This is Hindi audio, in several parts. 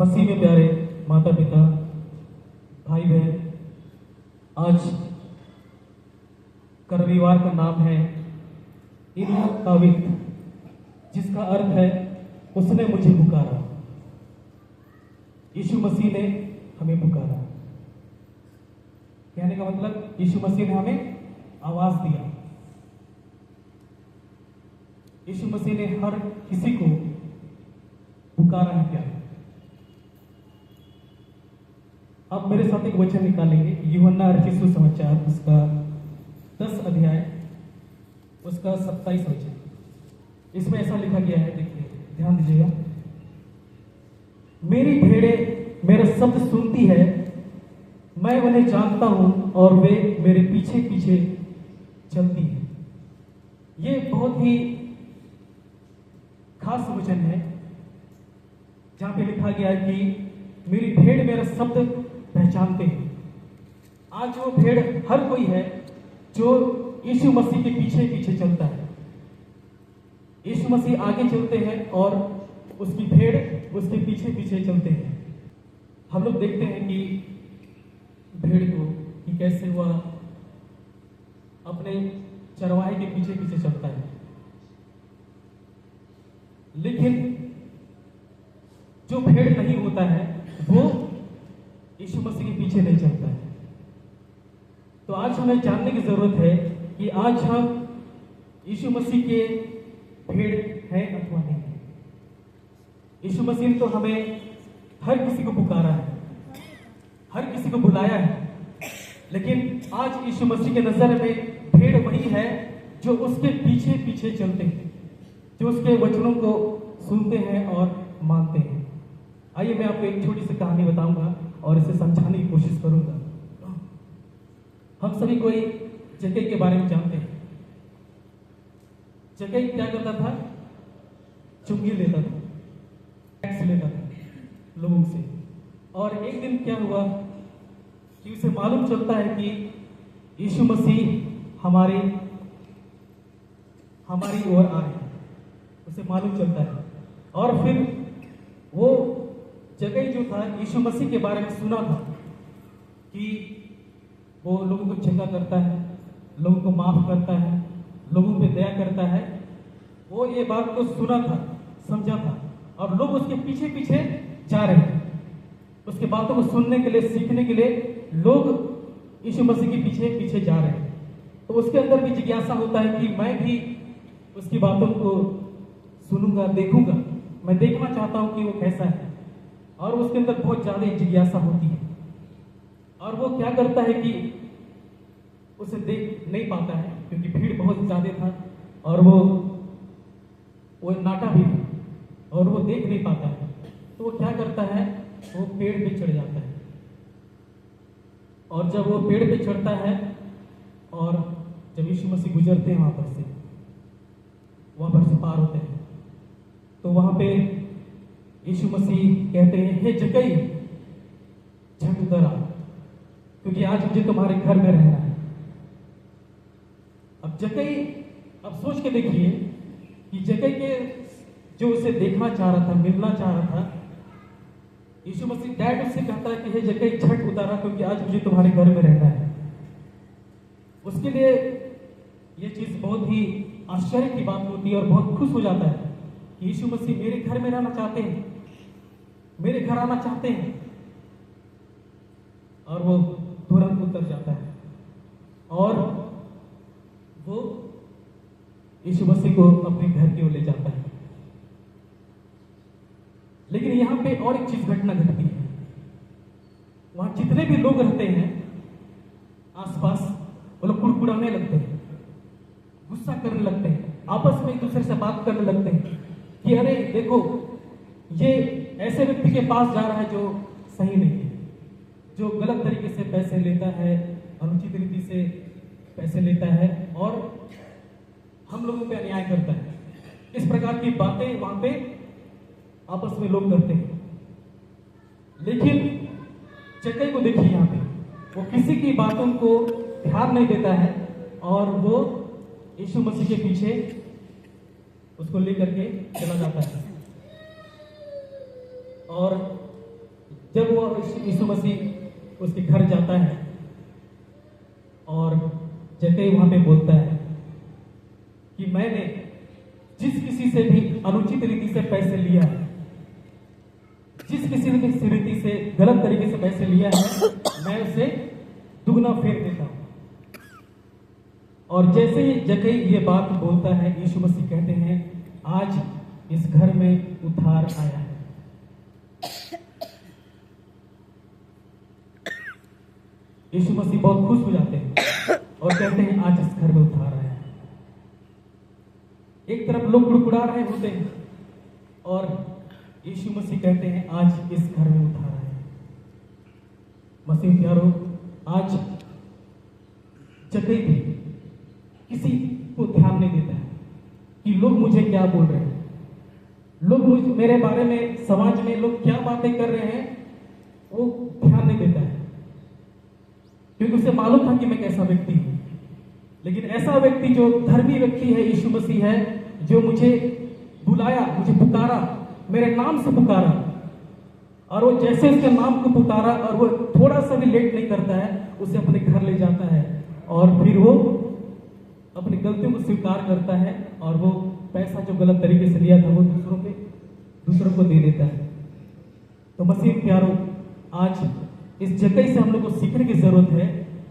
मसीह में प्यारे माता पिता, भाई बहन, आज का रविवार का नाम है इन तावित, जिसका अर्थ है उसने मुझे पुकारा। यीशु मसीह ने हमें पुकारा। कहने का मतलब यीशु मसीह ने हमें आवाज दिया। यीशु मसीह ने हर किसी को पुकारा है प्यारे। आप मेरे साथ एक वचन निकालेंगे, यूहन्ना रचित सुसमाचार उसका 10 अध्याय उसका 27 वचन। इसमें ऐसा लिखा गया है, देखिए ध्यान दीजिएगा। मेरी भेड़ें मेरा शब्द सुनती है, मैं उन्हें जानता हूं और वे मेरे पीछे पीछे चलती है। ये बहुत ही खास वचन है, जहां पे लिखा गया है कि मेरी भेड़ मेरा शब्द पहचानते हैं। आज वो भेड़ हर कोई है जो यीशु मसीह के पीछे पीछे चलता है। यीशु मसीह आगे चलते हैं और उसकी भेड़ उसके पीछे पीछे चलते हैं। हम लोग देखते हैं कि भेड़ को कि कैसे वह अपने चरवाहे के पीछे पीछे चलता है, लेकिन जो भेड़ नहीं होता है वो यीशु मसीह के पीछे नहीं चलता है। तो आज हमें जानने की जरूरत है कि आज हम यीशु मसीह के भेड़ हैं अथवा नहीं है। यीशु मसीह ने तो हमें हर किसी को पुकारा है, हर किसी को बुलाया है, लेकिन आज यीशु मसीह के नजर में भेड़ वही है जो उसके पीछे पीछे चलते हैं, जो उसके वचनों को सुनते हैं और मानते हैं। आइए मैं आपको एक छोटी सी कहानी बताऊंगा और इसे समझाने की कोशिश करूंगा। हम सभी कोई जक्कई के बारे में जानते हैं। जक्कई क्या करता था? चुंगी लेता था, टैक्स लेता था लोगों से। और एक दिन क्या हुआ कि उसे मालूम चलता है कि यीशु मसीह हमारी ओर आ रहे हैं। उसे मालूम चलता है और फिर वो जक्कई जो था यीशु मसीह के बारे में सुना था कि वो लोगों को चंगा करता है, लोगों को माफ करता है, लोगों पे दया करता है। वो ये बात को सुना था, समझा था, और लोग उसके पीछे पीछे जा रहे थे। उसके बातों को सुनने के लिए, सीखने के लिए लोग यीशु मसीह के पीछे पीछे जा रहे हैं। तो उसके अंदर भी जिज्ञासा होता है कि मैं भी उसकी बातों को सुनूंगा, देखूंगा, मैं देखना चाहता हूं कि वो कैसा है। और उसके अंदर बहुत ज्यादा जिज्ञासा होती है। और वो क्या करता है कि उसे देख नहीं पाता है क्योंकि भीड़ बहुत ज्यादा था और वो नाटा भी था और वो देख नहीं पाता है। तो वो क्या करता है, वो पेड़ पे चढ़ जाता है। और जब वो पेड़ पे चढ़ता है और जब यीशु मसीह गुजरते हैं वहां पर से पार होते हैं, तो वहां पे यीशु मसीह कहते हैं, हे जक्कई झट उतर आ, क्योंकि आज मुझे तुम्हारे घर में रहना है। अब जक्कई, अब सोच के देखिए कि जक्कई के जो उसे देखना चाह रहा था, मिलना चाह रहा था, यीशु मसीह डैड उससे कहता है कि हे जक्कई झट उतारा, क्योंकि आज मुझे तुम्हारे घर में रहना है। उसके लिए यह चीज बहुत ही आश्चर्य की बात होती है और बहुत खुश हो जाता है कि यीशु मसीह मेरे घर में रहना चाहते हैं, मेरे घर आना चाहते हैं। और वो तुरंत उतर जाता है और वो यीशु मसीह को अपने घर की ओर ले जाता है। लेकिन यहां पे और एक चीज घटना घटती है। वहां जितने भी लोग रहते हैं आसपास, वो लोग कुड़कुड़ाने लगते हैं, गुस्सा करने लगते हैं, आपस में एक दूसरे से बात करने लगते हैं कि अरे देखो, ये ऐसे व्यक्ति के पास जा रहा है जो सही नहीं है, जो गलत तरीके से पैसे लेता है, अनुचित रीति से पैसे लेता है और हम लोगों पे अन्याय करता है। इस प्रकार की बातें वहां पे आपस में लोग करते हैं। लेकिन जक्कई को देखिए, यहां पे वो किसी की बातों को ध्यान नहीं देता है और वो यीशु मसीह के पीछे उसको लेकर के चला जाता है। और जब वो यीशु मसीह उसके घर जाता है और जक्कई वहां पे बोलता है कि मैंने जिस किसी से भी अनुचित रीति से पैसे लिया है, जिस किसी ने भी रीति से गलत तरीके से पैसे लिया है, मैं उसे दुगना फेर देता हूं। और जैसे ही जक्कई ये बात बोलता है, यीशु मसीह कहते हैं आज इस घर में उद्धार आया है। यीशु मसीह बहुत खुश हो जाते हैं और कहते हैं आज इस घर में उद्धार आया है। एक तरफ लोग गुड़गुड़ा रहे होते हैं और यीशु मसीह कहते हैं आज इस घर में उद्धार आया है। मसीह प्यारो, आज जक्कई भी किसी को ध्यान नहीं देता है कि लोग मुझे क्या बोल रहे हैं, लोग मेरे बारे में समाज में लोग क्या बातें कर रहे हैं, वो ध्यान नहीं देता है, क्योंकि उसे मालूम था कि मैं कैसा व्यक्ति हूं। लेकिन ऐसा व्यक्ति जो धर्मी व्यक्ति है, यीशु मसीह है, जो मुझे बुलाया, मुझे पुकारा, मेरे नाम से पुकारा, और वो जैसे उसके नाम को पुकारा और वो थोड़ा सा भी लेट नहीं करता है, उसे अपने घर ले जाता है और फिर वो अपनी गलतियों को स्वीकार करता है और वो पैसा जो गलत तरीके से लिया था वो दूसरों को दे देता है। तो मसीह प्यारो, आज इस जक्कई से हम लोग को सीखने की जरूरत है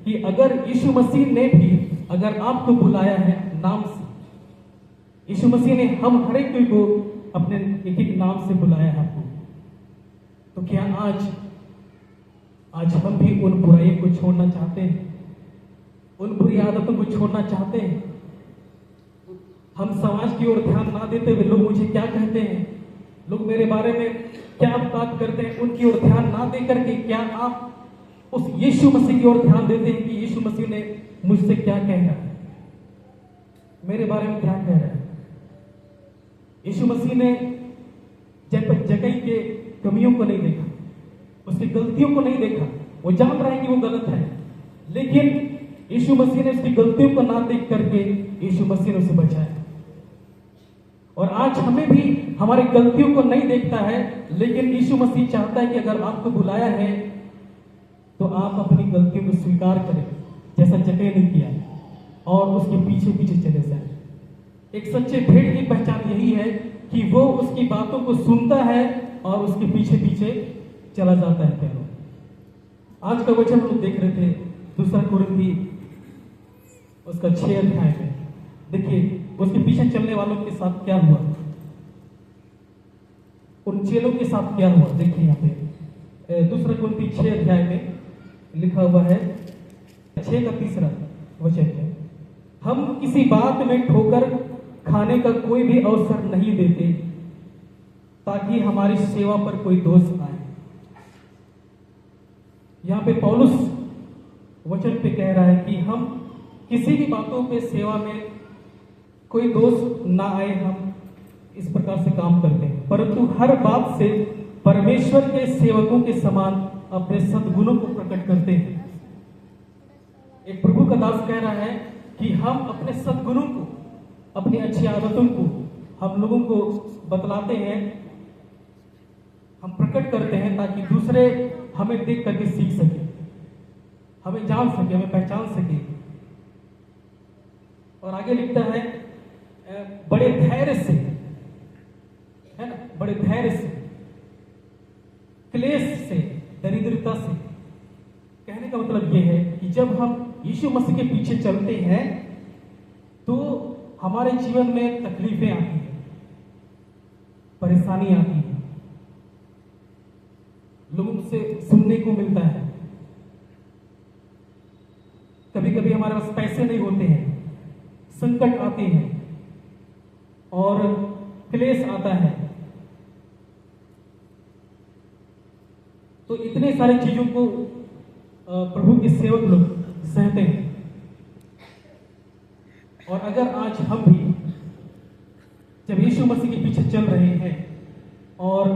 कि अगर यीशु मसीह ने भी अगर आपको बुलाया है नाम से, यीशु मसीह ने हम हर एक को अपने एक एक नाम से बुलाया है आपको, तो क्या आज हम भी उन बुराइयों को छोड़ना चाहते हैं, उन बुरी आदतों को छोड़ना चाहते हैं? हम समाज की ओर ध्यान ना देते हुए लोग मुझे क्या कहते हैं, लोग मेरे बारे में क्या बात करते हैं, उनकी ओर ध्यान ना दे करके क्या आप उस यीशु मसीह की ओर ध्यान देते हैं कि यीशु मसीह ने मुझसे क्या कह रहा है, मेरे बारे में क्या कह रहा है? यीशु मसीह ने जक्कई के कमियों को नहीं देखा, उसकी गलतियों को नहीं देखा, वो जान रहा है कि वो गलत है, लेकिन यीशु मसीह ने उसकी गलतियों को ना देख करके यीशु मसीह ने उसे बचाया। और आज हमें भी हमारी गलतियों को नहीं देखता है, लेकिन यीशु मसीह चाहता है कि अगर आपको बुलाया है तो आप अपनी गलतियों को स्वीकार करें, जैसा जक्कई ने किया, और उसके पीछे पीछे चले जाए। एक सच्चे भेड़ की पहचान यही है कि वो उसकी बातों को सुनता है और उसके पीछे पीछे चला जाता है। प्यारो, आज का वचन हम लोग देख रहे थे 2 कुरिन्थी उसका 6 अध्याय में। देखिए उसके पीछे चलने वालों के साथ क्या हुआ, उन चेलों के साथ क्या हुआ। देखिए यहाँ पे 2 कुरिन्थी 6 अध्याय में लिखा हुआ है, 6 का 3 वचन है, हम किसी बात में ठोकर खाने का कोई भी अवसर नहीं देते ताकि हमारी सेवा पर कोई दोष आए। यहाँ पे पौलुस वचन पे कह रहा है कि हम किसी भी बातों पे सेवा में कोई दोष ना आए, हम इस प्रकार से काम करते हैं, परंतु हर बात से परमेश्वर के सेवकों के समान अपने सद्गुणों को प्रकट करते हैं। एक प्रभु का दास कह रहा है कि हम अपने सद्गुणों को, अपनी अच्छी आदतों को हम लोगों को बतलाते हैं, हम प्रकट करते हैं, ताकि दूसरे हमें देख करके सीख सके, हमें जान सके, हमें पहचान सके। और आगे लिखता है बड़े धैर्य से, है ना, बड़े धैर्य से, क्लेश से, दरिद्रता से। कहने का मतलब यह है कि जब हम यीशु मसीह के पीछे चलते हैं तो हमारे जीवन में तकलीफें आती हैं, परेशानी आती है, लोगों से सुनने को मिलता है, कभी कभी हमारे पास पैसे नहीं होते हैं, संकट आते हैं और क्लेश आता है। तो इतने सारी चीजों को प्रभु के सेवक लोग सहते हैं। और अगर आज हम भी जब यीशु मसीह के पीछे चल रहे हैं और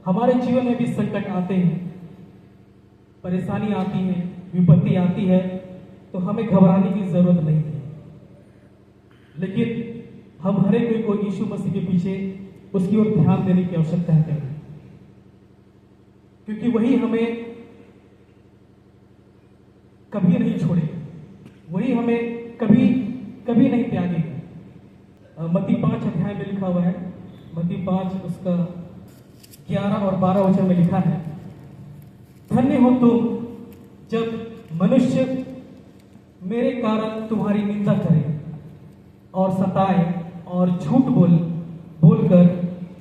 हमारे जीवन में भी संकट आते हैं, परेशानी आती है, विपत्ति आती है, तो हमें घबराने की जरूरत नहीं है, लेकिन हम हर एक को यीशु मसीह के पीछे उसकी ओर ध्यान देने की आवश्यकता है। क्योंकि वही हमें कभी नहीं छोड़ेगा, वही हमें कभी कभी नहीं त्यागेगा। मत्ती 5 अध्याय में लिखा हुआ है, मत्ती 5 उसका 11 और 12 वचन में लिखा है, धन्य हो तुम जब मनुष्य मेरे कारण तुम्हारी निंदा करे और सताए और झूठ बोलकर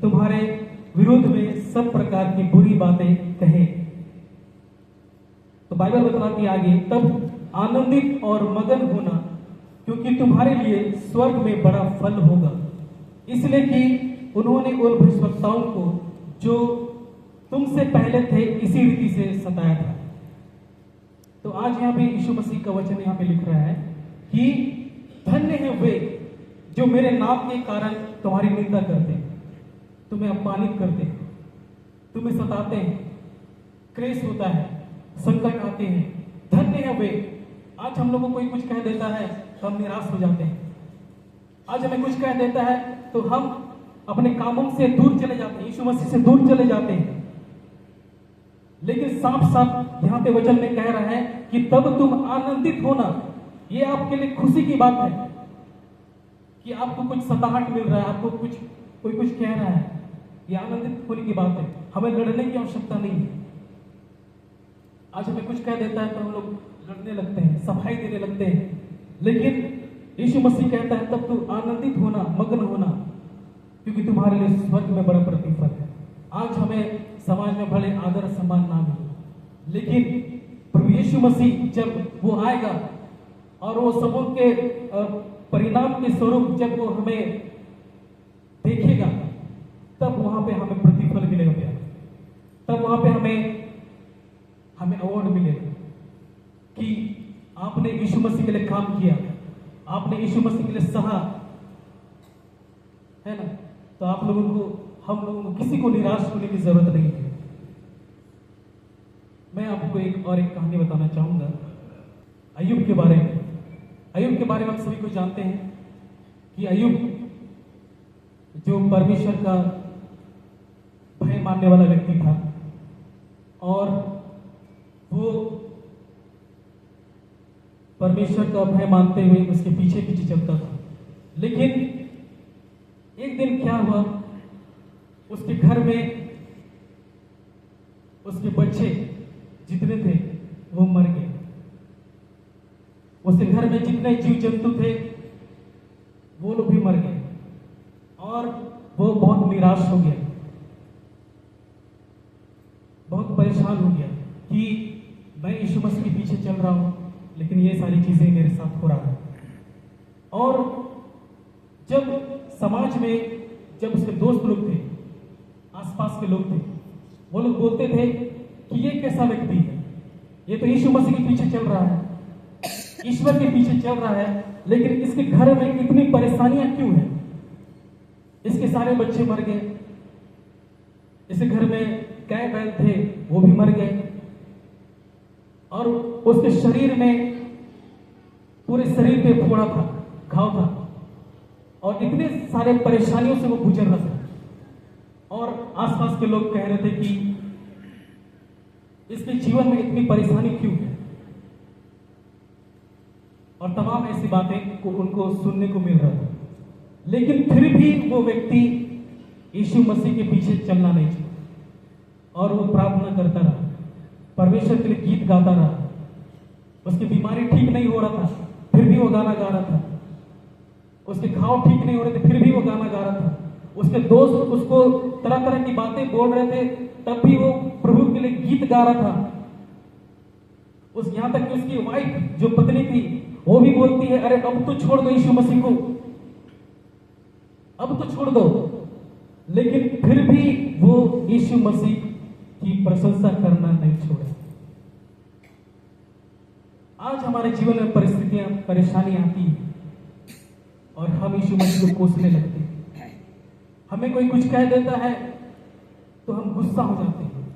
तुम्हारे विरोध में सब प्रकार की बुरी बातें कहे। तो बाइबल बताती है आगे, तब आनंदित और मगन होना, क्योंकि तुम्हारे लिए स्वर्ग में बड़ा फल होगा, इसलिए कि उन्होंने उन भविष्यवक्ताओं को जो तुमसे पहले थे इसी रीति से सताया था। तो आज यहाँ पे यीशु मसीह का वचन यहाँ पे लिख रहा है कि धन्य है वे जो मेरे नाम के कारण तुम्हारी निंदा करते हैं, तुम्हें अपमानित करते हैं, तुम्हें सताते हैं, क्लेश होता है, संकट आते हैं। धन्य है वे। आज हम लोगों को कोई कुछ कह देता है तो हम निराश हो जाते हैं। आज हमें कुछ कह देता है तो हम अपने कामों से दूर चले जाते हैं, यीशु मसीह से दूर चले जाते हैं। लेकिन साफ साफ यहाँ पे वचन में कह रहा है कि तब तुम आनंदित होना। ये आपके लिए खुशी की बात है कि आपको कुछ सताहट मिल रहा है, आपको कोई कुछ कह रहा है, ये आनंदित होने की बात है। हमें लड़ने की आवश्यकता नहीं है। आज हमें कुछ कह देता है तो हम लोग लड़ने लगते हैं, सफाई देने लगते हैं। लेकिन यीशु मसीह कहता है तब तुम आनंदित होना, मग्न होना, क्योंकि तुम्हारे लिए स्वर्ग में बड़ा प्रतिफल है। आज हमें समाज में भले आदर सम्मान ना मिले, लेकिन प्रभु यीशु मसीह जब वो आएगा और वो सबों के परिणाम के स्वरूप जब वो हमें देखेगा, तब वहां पे हमें प्रतिफल मिलेगा प्यार। तब वहां पे हमें अवार्ड मिलेगा कि आपने यीशु मसीह के लिए काम किया, आपने यीशु मसीह के लिए सहा, है ना। तो आप लोगों को, हम लोगों को किसी को निराश होने की जरूरत नहीं है। मैं आपको एक कहानी बताना चाहूंगा अय्यूब के बारे में। अय्यूब के बारे में आप सभी को जानते हैं कि अय्यूब जो परमेश्वर का भय मानने वाला व्यक्ति था और वो परमेश्वर का भय मानते हुए उसके पीछे पीछे चलता था। लेकिन एक दिन क्या हुआ, उसके घर में उसके बच्चे जितने थे वो मर गए। उसके घर में जितने जीव जंतु थे वो लोग भी मर गए और वो बहुत निराश हो गया, बहुत परेशान हो गया कि मैं यीशु मसीह के पीछे चल रहा हूं, लेकिन ये सारी चीजें मेरे साथ हो रहा है। और जब समाज में जब उसके दोस्त लोग थे, आसपास के लोग थे, वो लोग बोलते थे कि ये कैसा व्यक्ति है, ये तो यीशु मसीह के पीछे चल रहा है, ईश्वर के पीछे चल रहा है, लेकिन इसके घर में इतनी परेशानियां क्यों हैं? इसके सारे बच्चे मर गए, इसके घर में गाय बैल थे वो भी मर गए, और उसके शरीर में, पूरे शरीर पे फोड़ा था, घाव था, और इतने सारे परेशानियों से वो गुजर रहा था। और आसपास के लोग कह रहे थे कि इसके जीवन में इतनी परेशानी क्यों है, और तमाम ऐसी बातें को उनको सुनने को मिल रहा था। लेकिन फिर भी वो व्यक्ति यीशु मसीह के पीछे चलना नहीं चाहा और वो प्रार्थना करता रहा, परमेश्वर के लिए गीत गाता रहा। उसकी बीमारी ठीक नहीं हो रहा था, फिर भी वो गाना गा रहा था। उसके घाव ठीक नहीं हो रहे थे, फिर भी वो गाना गा रहा था। उसके दोस्त उसको तरह तरह की बातें बोल रहे थे, तब भी वो प्रभु के लिए गीत गा रहा था। यहाँ तक कि उसकी वाइफ जो पत्नी थी वो भी बोलती है, अरे अब तो छोड़ दो यीशु मसीह को, अब तो छोड़ दो। लेकिन फिर भी वो यीशु मसीह की प्रशंसा करना नहीं छोड़ा। आज हमारे जीवन में परिस्थितियां, परेशानी आती है और हम यीशु मसीह को कोसने लगते हैं। हमें कोई कुछ कह देता है तो हम गुस्सा हो जाते हैं,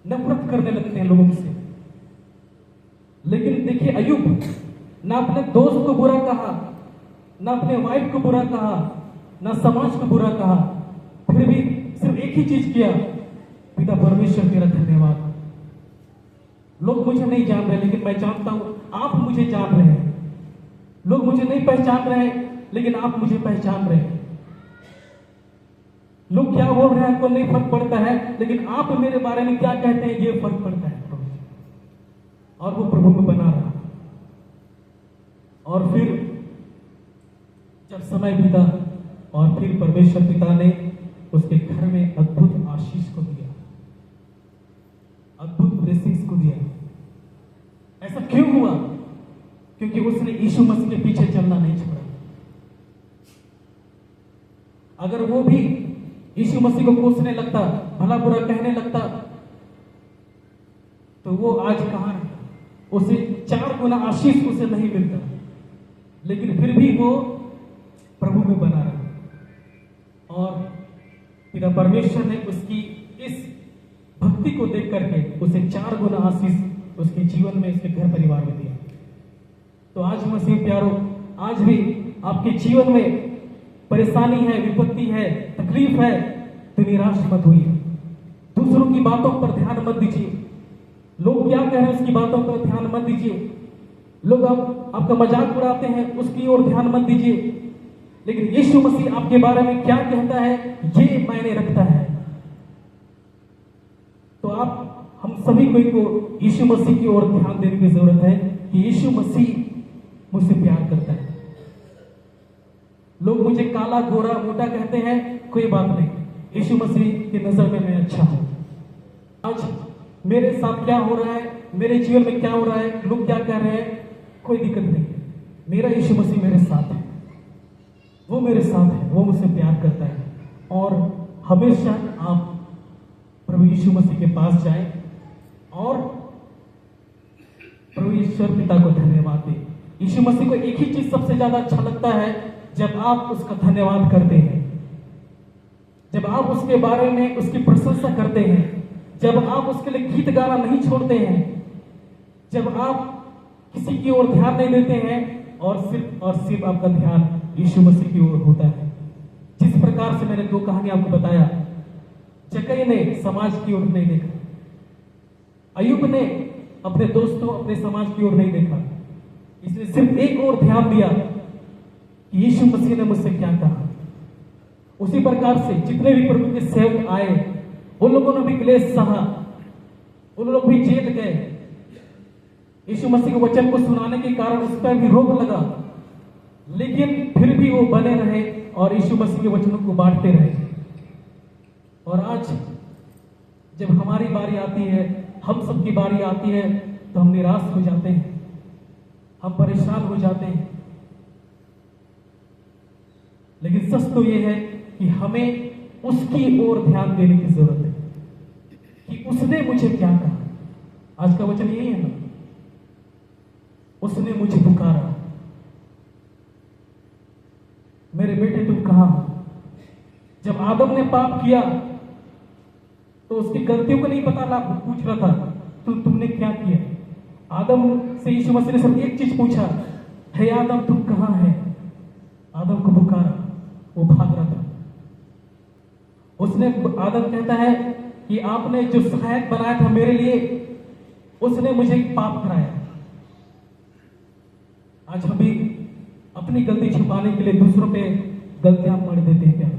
नफरत करने लगते हैं लोगों से। लेकिन देखिए अय्यूब ना अपने दोस्त को बुरा कहा, ना अपने वाइफ को बुरा कहा, ना समाज को बुरा कहा, फिर भी सिर्फ एक ही चीज किया पिता परमेश्वर तेरा धन्यवाद। लोग मुझे नहीं जान रहे, लेकिन मैं जानता हूं आप मुझे जान रहे हैं। लोग मुझे नहीं पहचान रहे हैं, लेकिन आप मुझे पहचान रहे हैं। लोग क्या बोल रहे हैं आपको नहीं फर्क पड़ता है, लेकिन आप मेरे बारे में क्या कहते हैं ये फर्क पड़ता है। और वो प्रभु में बना रहा। और फिर जब समय बीता और फिर परमेश्वर पिता ने उसके घर में अद्भुत आशीष को दिया, अद्भुत ब्लेसिंग्स को दिया। ऐसा क्यों हुआ? क्योंकि उसने यीशु मसीह के पीछे चलना नहीं छोड़ा। अगर वो भी यीशु मसीह को कोसने लगता, भला बुरा कहने लगता, तो वो आज कहां रहता? उसे 4 गुना आशीष उसे नहीं मिलता। लेकिन फिर भी वो प्रभु में बना रहा। और पिता परमेश्वर ने उसकी इस भक्ति को देख करके उसे 4 गुना आशीष उसके जीवन में, उसके घर परिवार में दिया। तो आज मसीह प्यारो, आज भी आपके जीवन में परेशानी है, विपत्ति है, तकलीफ है, तो निराश मत होइए। दूसरों की बातों पर ध्यान मत दीजिए। लोग क्या कह रहे हैं उसकी बातों पर ध्यान मत दीजिए। लोग आपका मजाक उड़ाते हैं, उसकी ओर ध्यान मत दीजिए। लेकिन यीशु मसीह आपके बारे में क्या कहता है ये मायने रखता है। तो हम सभी को यीशु मसीह की ओर ध्यान देने की जरूरत है कि यीशु मसीह मुझसे प्यार करता है। लोग मुझे काला, गोरा, मोटा कहते हैं, कोई बात नहीं। यीशु मसीह की नजर में मैं अच्छा हूं। आज मेरे साथ क्या हो रहा है, मेरे जीवन में क्या हो रहा है, लोग क्या कह रहे हैं, कोई दिक्कत नहीं। मेरा यीशु मसीह मेरे साथ है, वो मेरे साथ है, वो मुझसे प्यार करता है। और हमेशा आप प्रभु यीशु मसीह के पास जाएं और प्रभु ईश्वर पिता को धन्यवाद दें। यीशु मसीह को एक ही चीज सबसे ज्यादा अच्छा लगता है, जब आप उसका धन्यवाद करते हैं, जब आप उसके बारे में उसकी प्रशंसा करते हैं, जब आप उसके लिए गीत गाना नहीं छोड़ते हैं, जब आप किसी की ओर ध्यान नहीं देते हैं और सिर्फ आपका ध्यान यीशु मसीह की ओर होता है। जिस प्रकार से मैंने 2 कहानी आपको बताया, जक्कई ने समाज की ओर नहीं देखा, अय्यूब ने अपने दोस्तों, अपने समाज की ओर नहीं देखा। इसने सिर्फ एक और ध्यान दिया कि यीशु मसीह ने मुझसे क्या कहा। उसी प्रकार से जितने भी प्रभु के सेवक आए, उन लोगों ने भी क्लेश सहा, उन लोग भी जेल गए। यीशु मसीह के वचन को सुनाने के कारण उस पर भी रोक लगा, लेकिन फिर भी वो बने रहे और यीशु मसीह के वचनों को बांटते रहे। और आज जब हमारी बारी आती है, हम सबकी बारी आती है, तो हम निराश हो जाते हैं, हम परेशान हो जाते हैं। लेकिन सच तो यह है कि हमें उसकी ओर ध्यान देने की जरूरत है कि उसने मुझे क्या कहा। आज का वचन यही है ना, उसने मुझे पुकारा, मेरे बेटे तुम कहां हो। जब आदम ने पाप किया तो उसकी गलतियों को नहीं पता, ना पूछ रहा था तुमने क्या किया। आदम से यीशु मसीह ने सिर्फ एक चीज पूछा, हे आदम तुम कहां है। आदम को पुकारा, वो भाग रहा था। उसने, आदम कहता है कि आपने जो सहायक बनाया था मेरे लिए, उसने मुझे पाप कराया। आज हम भी अपनी गलती छुपाने के लिए दूसरों पे गलतियां मढ़ देते हैं। क्या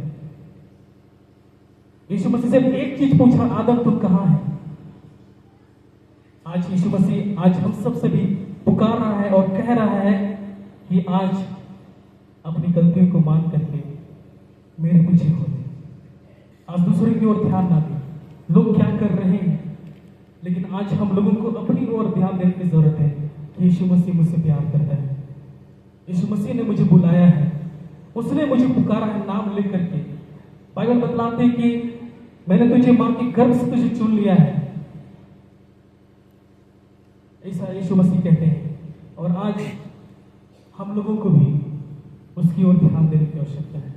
यीशु मसीह से एक चीज पूछा, आदम तुम कहां है। आज यीशु मसीह आज हम सब से भी पुकार रहा है और कह रहा है कि आज अपनी गलतियों को मान करके मेरे पीछे हो जाए। आज दूसरे की ओर ध्यान ना दें, लोग क्या कर रहे हैं, लेकिन आज हम लोगों को अपनी ओर ध्यान देने की जरूरत है कि यीशु मसीह मुझसे प्यार करता है। यीशु मसीह ने मुझे बुलाया है, उसने मुझे पुकारा है नाम लेकर के। बाइबल बतलाते हैं कि मैंने तुझे मां के गर्भ से तुझे चुन लिया है, ऐसा यीशु मसीह कहते हैं। और आज हम लोगों को भी उसकी ओर ध्यान देने की आवश्यकता है।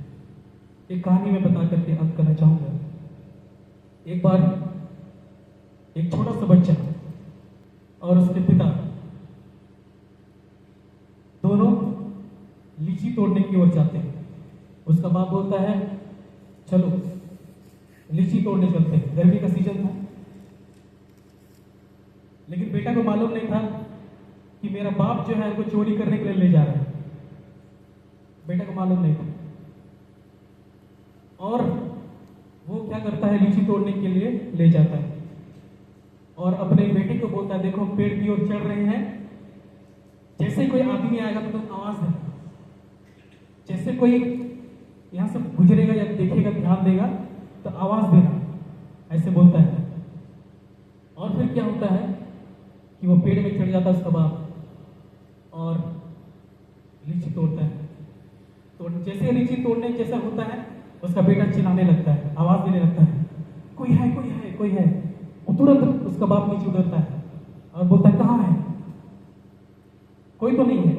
एक कहानी में बता करके अंत करना चाहूंगा। एक बार एक छोटा सा बच्चा और उसके पिता दोनों लीची तोड़ने की ओर जाते हैं। उसका बाप बोलता है चलो लीची तोड़ने चलते हैं। गर्मी का सीजन था, लेकिन बेटा को मालूम नहीं था कि मेरा बाप जो है उनको चोरी करने के लिए ले जा रहा है। बेटा को मालूम नहीं था, और वो क्या करता है, लीची तोड़ने के लिए ले जाता है और अपने बेटे को बोलता है, देखो हम पेड़ की ओर चढ़ रहे हैं, जैसे कोई आदमी आएगा तो तुम आवाज देना, जैसे कोई यहां से गुजरेगा या देखेगा, ध्यान देगा तो आवाज देना, ऐसे बोलता है। और फिर क्या होता है कि वो पेड़ में चढ़ जाता है उसका बाप और लीची तोड़ता है। तो जैसे लीची तोड़ने जैसा होता है, उसका बेटा चिल्लाने लगता है, आवाज देने लगता है, कोई है कोई है कोई है। वो तुरंत उसका बाप नीचे उतरता है और बोलता है, कहाँ है, कोई तो नहीं है।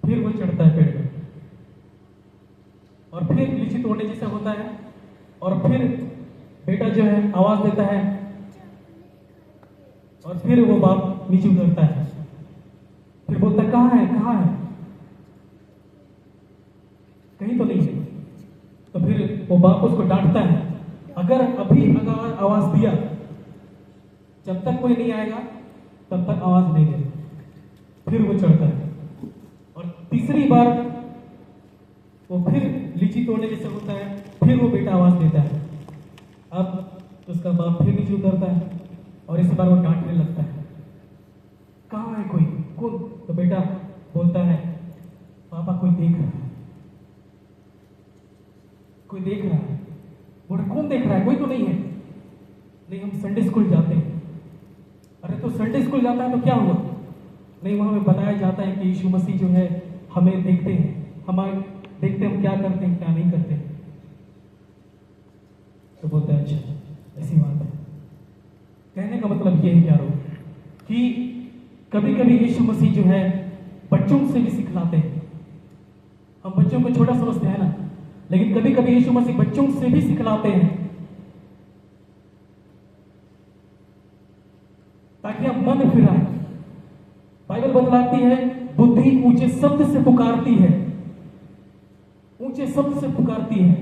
फिर वो चढ़ता है पेड़ पे और फिर लीची तोड़ने जैसा होता है, और फिर बेटा जो है आवाज देता है और फिर वो बाप नीचे उतरता है, फिर बोलता है, कहाँ है कहाँ है, कहीं तो नहीं है। तो फिर वो बाप उसको डांटता है, अगर आवाज दिया, जब तक कोई नहीं आएगा तब तक आवाज नहीं दे। फिर वो चढ़ता है और तीसरी बार वो फिर लीची तोड़ने जैसे होता है, फिर वो बेटा आवाज देता है। अब उसका बाप फिर नीचे उतरता है और इस बार वो डांटने लगता है, कहाँ है कोई, कौन। तो बेटा बोलता है, पापा कोई देख रहा है, कोई देख रहा है। बोले, कौन देख रहा है, कोई तो नहीं है। नहीं, हम संडे स्कूल जाते हैं। अरे तो संडे स्कूल जाता है तो क्या हुआ। नहीं, वहां हमें बताया जाता है कि यीशु मसीह जो है हमें देखते हैं, हमारे देखते हम क्या करते हैं क्या नहीं करते। तो बोलते हैं, अच्छा ऐसी बात है। कहने का मतलब ये है प्यारो कि कभी कभी यीशु मसीह जो है बच्चों से भी सिखलाते हैं। हम बच्चों को छोटा समझते हैं ना, लेकिन कभी कभी यीशु मसीह बच्चों से भी सिखलाते हैं ताकि हम मन फिराएं। बाइबल बतलाती है, बुद्धि ऊंचे शब्द से पुकारती है, ऊंचे शब्द से पुकारती है।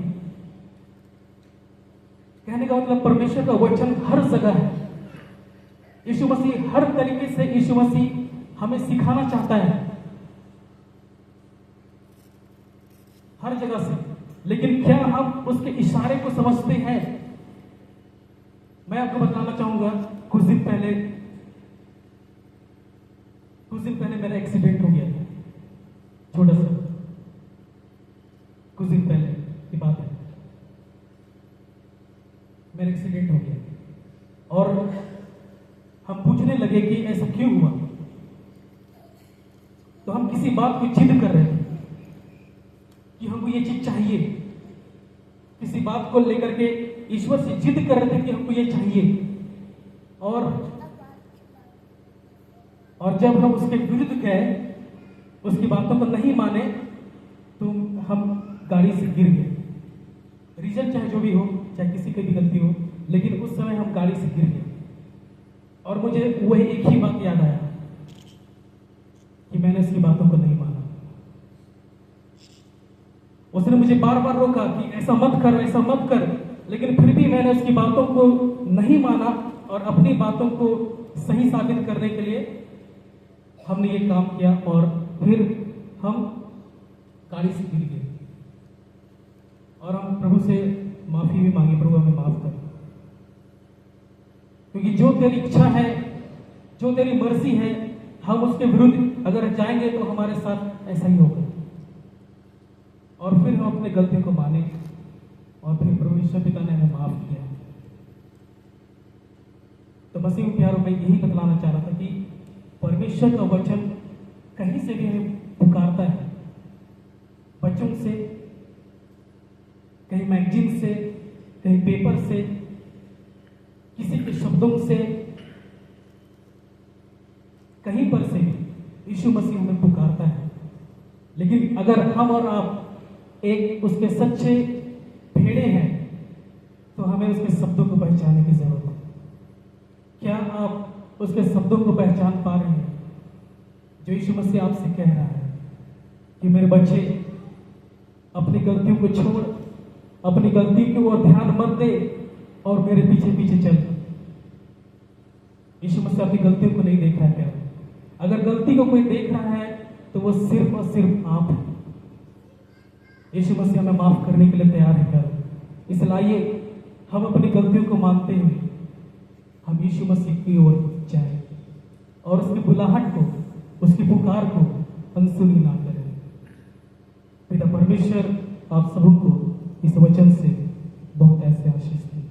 कहने का मतलब परमेश्वर का वचन हर जगह है। यीशु मसीह हर तरीके से, यीशु मसीह हमें सिखाना चाहता है हर जगह से, लेकिन क्या हम उसके इशारे को समझते हैं। मैं आपको बताना चाहूंगा, कुछ दिन पहले मेरा एक्सीडेंट हो गया था, छोटा सा, कुछ दिन पहले की बात है। मेरा एक्सीडेंट हो गया और हम पूछने लगे कि ऐसा क्यों हुआ। तो हम किसी बात को जिद कर रहे थे कि हमको ये चीज चाहिए, किसी बात को लेकर के ईश्वर से जिद कर रहे थे कि हमको ये चाहिए। और जब हम उसके विरुद्ध गए, उसकी बातों को नहीं माने, तो हम गाड़ी से गिर गए। रीजन चाहे जो भी हो, चाहे किसी की भी गलती हो, लेकिन उस समय हम गाड़ी से गिर गए। और मुझे वही एक ही बात याद आया कि मैंने उसकी बातों को नहीं माना। उसने मुझे बार बार रोका कि ऐसा मत कर, ऐसा मत कर, लेकिन फिर भी मैंने उसकी बातों को नहीं माना और अपनी बातों को सही साबित करने के लिए हमने ये काम किया और फिर हम गाड़ी से गिर गए। और हम प्रभु से माफी भी मांगी, प्रभु हमें माफ कर, क्योंकि जो तेरी इच्छा है, जो तेरी मर्जी है, हम उसके विरुद्ध अगर जाएंगे तो हमारे साथ ऐसा ही होगा। और फिर हम अपने गलती को माने और फिर प्रभु ईश्वर पिता ने हमें माफ किया। तो मसीह प्यारों में यही बतलाना चाह रहा था कि परमेश्वर का वचन कहीं से भी हमें पुकारता है, बच्चों से, कहीं मैगजीन से, कहीं पेपर से, किसी के शब्दों से, कहीं पर से भी यीशु मसीह हमें पुकारता है। लेकिन अगर हम और आप एक उसके सच्चे भेड़े हैं तो हमें उसके शब्दों को पहचानने की जरूरत है। क्या आप उसके शब्दों को पहचान पा रहे हैं जो यीशु मसीह आपसे कह रहा है कि मेरे बच्चे, अपनी गलतियों को छोड़, अपनी गलती की ओर ध्यान मत दे और मेरे पीछे पीछे चल। यीशु मसीह अपनी गलतियों को नहीं देख रहा है प्यारे। अगर गलती को कोई देख रहा है तो वो सिर्फ और सिर्फ आप है। यीशु मसीह हमें माफ करने के लिए तैयार है प्यारे। इसलिए हम अपनी गलतियों को मानते हुए हम यीशु मसीह की ओर जाएं और उसकी बुलाहट को, उसकी पुकार को अनसुनी ना करें। पिता परमेश्वर आप सबको इस वचन से बहुत ऐसे आशीष दें।